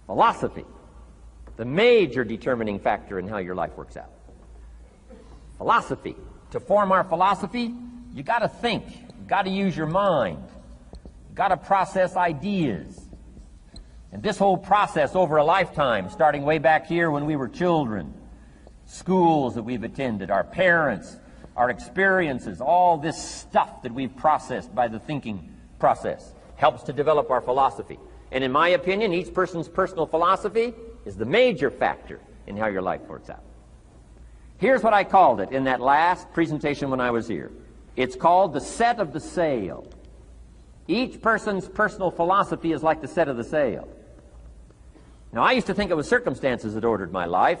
Philosophy, the major determining factor in how your life works out. Philosophy. To form our philosophy, you got to think. You got to use your mind. You got to process ideas. And this whole process over a lifetime, starting way back here when we were children, schools that we've attended, our parents, our experiences, all this stuff that we've processed by the thinking process helps to develop our philosophy. And in my opinion, each person's personal philosophy is the major factor in how your life works out. Here's what I called it in that last presentation when I was here. It's called the set of the sail. Each person's personal philosophy is like the set of the sail. Now, I used to think it was circumstances that ordered my life.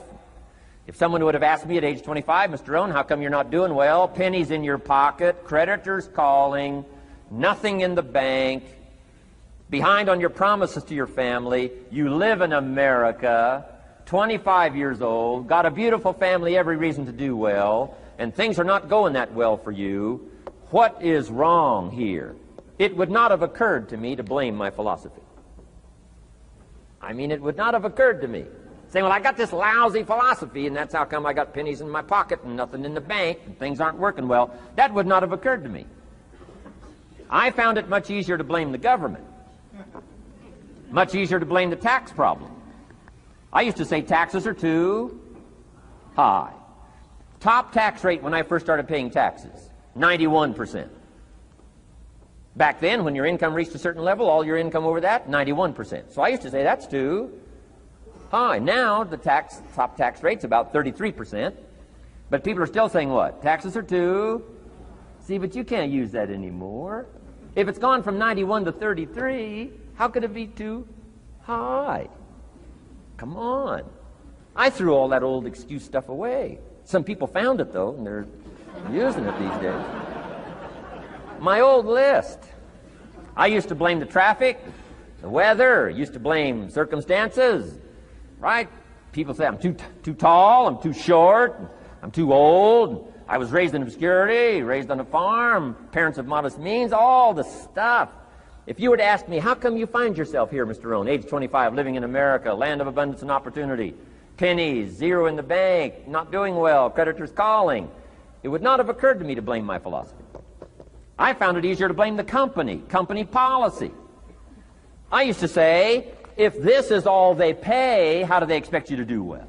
If someone would have asked me at age 25, Mr. Rohn, how come you're not doing well? Pennies in your pocket, creditors calling, nothing in the bank, behind on your promises to your family, you live in America, 25 years old, got a beautiful family, every reason to do well, and things are not going that well for you. What is wrong here? It would not have occurred to me to blame my philosophy. I mean, it would not have occurred to me. Saying, well, I got this lousy philosophy, and that's how come I got pennies in my pocket and nothing in the bank, and things aren't working well. That would not have occurred to me. I found it much easier to blame the government. Much easier to blame the tax problem. I used to say taxes are too high. Top tax rate when I first started paying taxes, 91%. Back then, when your income reached a certain level, all your income over that, 91%. So I used to say that's too high. Now the top tax rate's about 33%. But people are still saying what? Taxes are too. See, but you can't use that anymore. If it's gone from 91 to 33, how could it be too high? Come on. I threw all that old excuse stuff away. Some people found it, though, and they're using it these days. My old list. I used to blame the traffic, the weather, used to blame circumstances, right? People say I'm too tall, I'm too short, I'm too old, I was raised in obscurity, raised on a farm, parents of modest means, all the stuff. If you were to ask me, how come you find yourself here, Mr. Rohn, age 25, living in America, land of abundance and opportunity, pennies, zero in the bank, not doing well, creditors calling, it would not have occurred to me to blame my philosophy. I found it easier to blame the company policy. I used to say, if this is all they pay, how do they expect you to do well?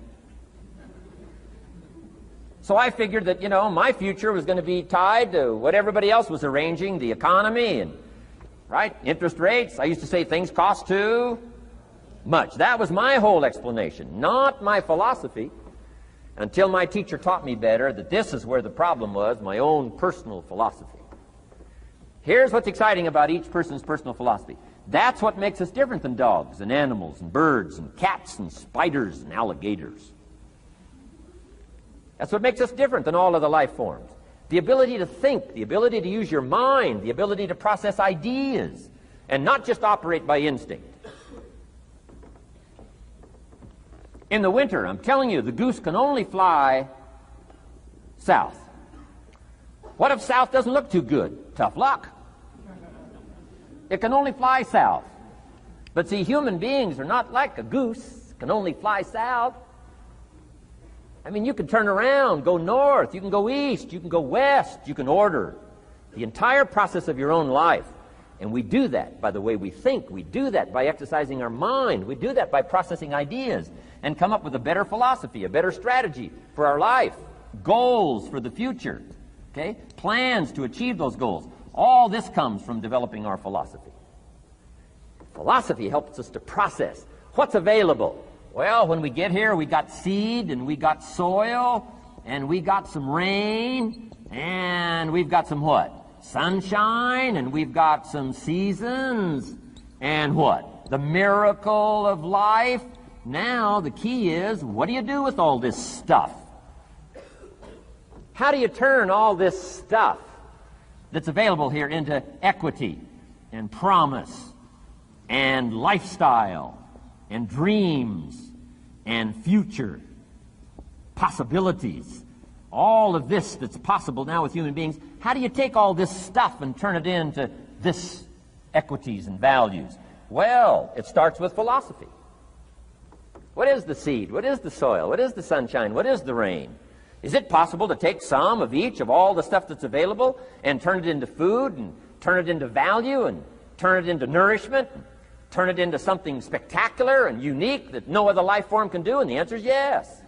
So I figured that, my future was going to be tied to what everybody else was arranging, the economy and, right, interest rates. I used to say things cost too much. That was my whole explanation, not my philosophy, until my teacher taught me better that this is where the problem was, my own personal philosophy. Here's what's exciting about each person's personal philosophy. That's what makes us different than dogs and animals and birds and cats and spiders and alligators. That's what makes us different than all other life forms. The ability to think, the ability to use your mind, the ability to process ideas, and not just operate by instinct. In the winter, I'm telling you, the goose can only fly south. What if south doesn't look too good? Tough luck. It can only fly south. But see, human beings are not like a goose, can only fly south. I mean, you can turn around, go north, you can go east, you can go west, you can order the entire process of your own life. And we do that by the way we think. We do that by exercising our mind. We do that by processing ideas and come up with a better philosophy, a better strategy for our life, goals for the future, okay? Plans to achieve those goals. All this comes from developing our philosophy. Philosophy helps us to process what's available. Well, when we get here, we got seed, and we got soil, and we got some rain, and we've got some what? Sunshine, and we've got some seasons, and what? The miracle of life. Now, the key is, what do you do with all this stuff? How do you turn all this stuff that's available here into equity and promise and lifestyle and dreams and future possibilities? All of this that's possible now with human beings, how do you take all this stuff and turn it into this equities and values? Well, it starts with philosophy. What is the seed? What is the soil? What is the sunshine? What is the rain? Is it possible to take some of each of all the stuff that's available and turn it into food and turn it into value and turn it into nourishment and turn it into something spectacular and unique that no other life form can do? And the answer is yes.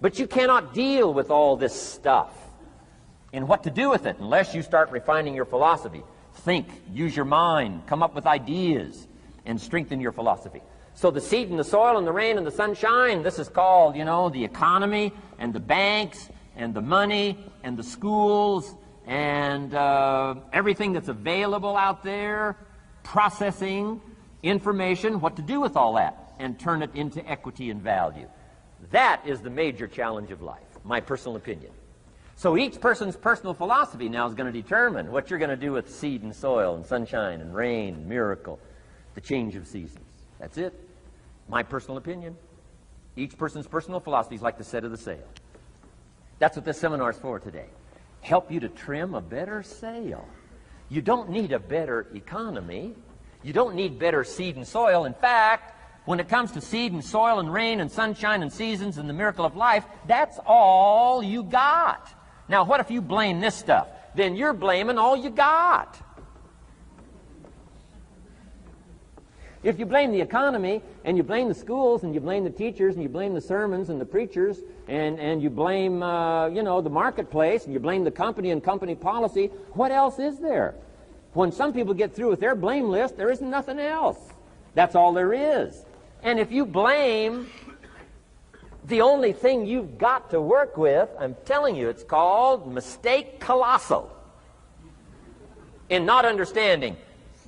But you cannot deal with all this stuff and what to do with it unless you start refining your philosophy. Think, use your mind, come up with ideas, and strengthen your philosophy. So the seed and the soil and the rain and the sunshine, this is called, the economy and the banks and the money and the schools and everything that's available out there, processing information, what to do with all that, and turn it into equity and value. That is the major challenge of life, my personal opinion. So each person's personal philosophy now is going to determine what you're going to do with seed and soil and sunshine and rain and miracle, the change of seasons. That's it. My personal opinion. Each person's personal philosophy is like the set of the sail. That's what this seminar is for today. Help you to trim a better sail. You don't need a better economy. You don't need better seed and soil. In fact, when it comes to seed and soil and rain and sunshine and seasons and the miracle of life, that's all you got. Now, what if you blame this stuff? Then you're blaming all you got. If you blame the economy, and you blame the schools, and you blame the teachers, and you blame the sermons and the preachers, and you blame, the marketplace, and you blame the company and company policy, what else is there? When some people get through with their blame list, there isn't nothing else. That's all there is. And if you blame the only thing you've got to work with, I'm telling you, it's called mistake colossal. In not understanding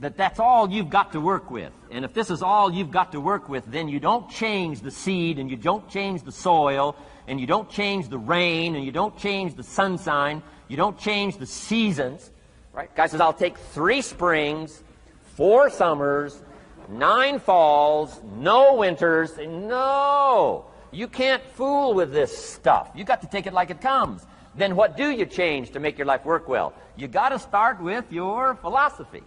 that that's all you've got to work with. And if this is all you've got to work with, then you don't change the seed, and you don't change the soil, and you don't change the rain, and you don't change the sunshine, you don't change the seasons. Right? Guy says, I'll take 3 springs, 4 summers, 9 falls, no winters. No! You can't fool with this stuff. You got to take it like it comes. Then what do you change to make your life work well? You got to start with your philosophy.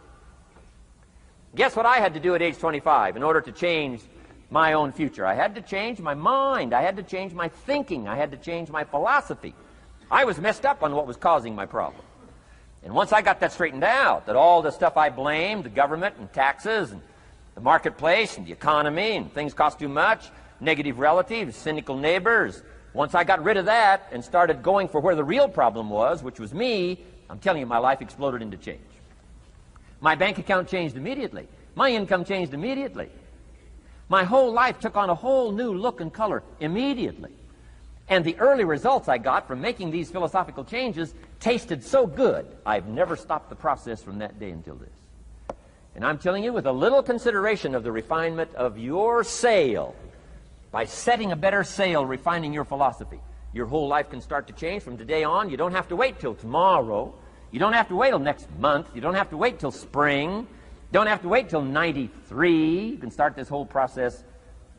Guess what I had to do at age 25 in order to change my own future? I had to change my mind. I had to change my thinking. I had to change my philosophy. I was messed up on what was causing my problem. And once I got that straightened out, that all the stuff I blamed, the government and taxes and the marketplace and the economy and things cost too much, negative relatives, cynical neighbors, once I got rid of that and started going for where the real problem was, which was me, I'm telling you, my life exploded into change. My bank account changed immediately. My income changed immediately. My whole life took on a whole new look and color immediately. And the early results I got from making these philosophical changes tasted so good, I've never stopped the process from that day until this. And I'm telling you, with a little consideration of the refinement of your sail, by setting a better sail, refining your philosophy, your whole life can start to change from today on. You don't have to wait till tomorrow. You don't have to wait till next month. You don't have to wait till spring. You don't have to wait till 93. You can start this whole process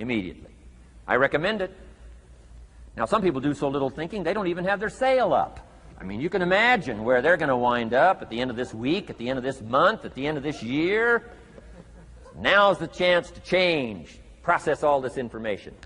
immediately. I recommend it. Now, some people do so little thinking, they don't even have their sail up. I mean, you can imagine where they're going to wind up at the end of this week, at the end of this month, at the end of this year. Now's the chance to change, process all this information.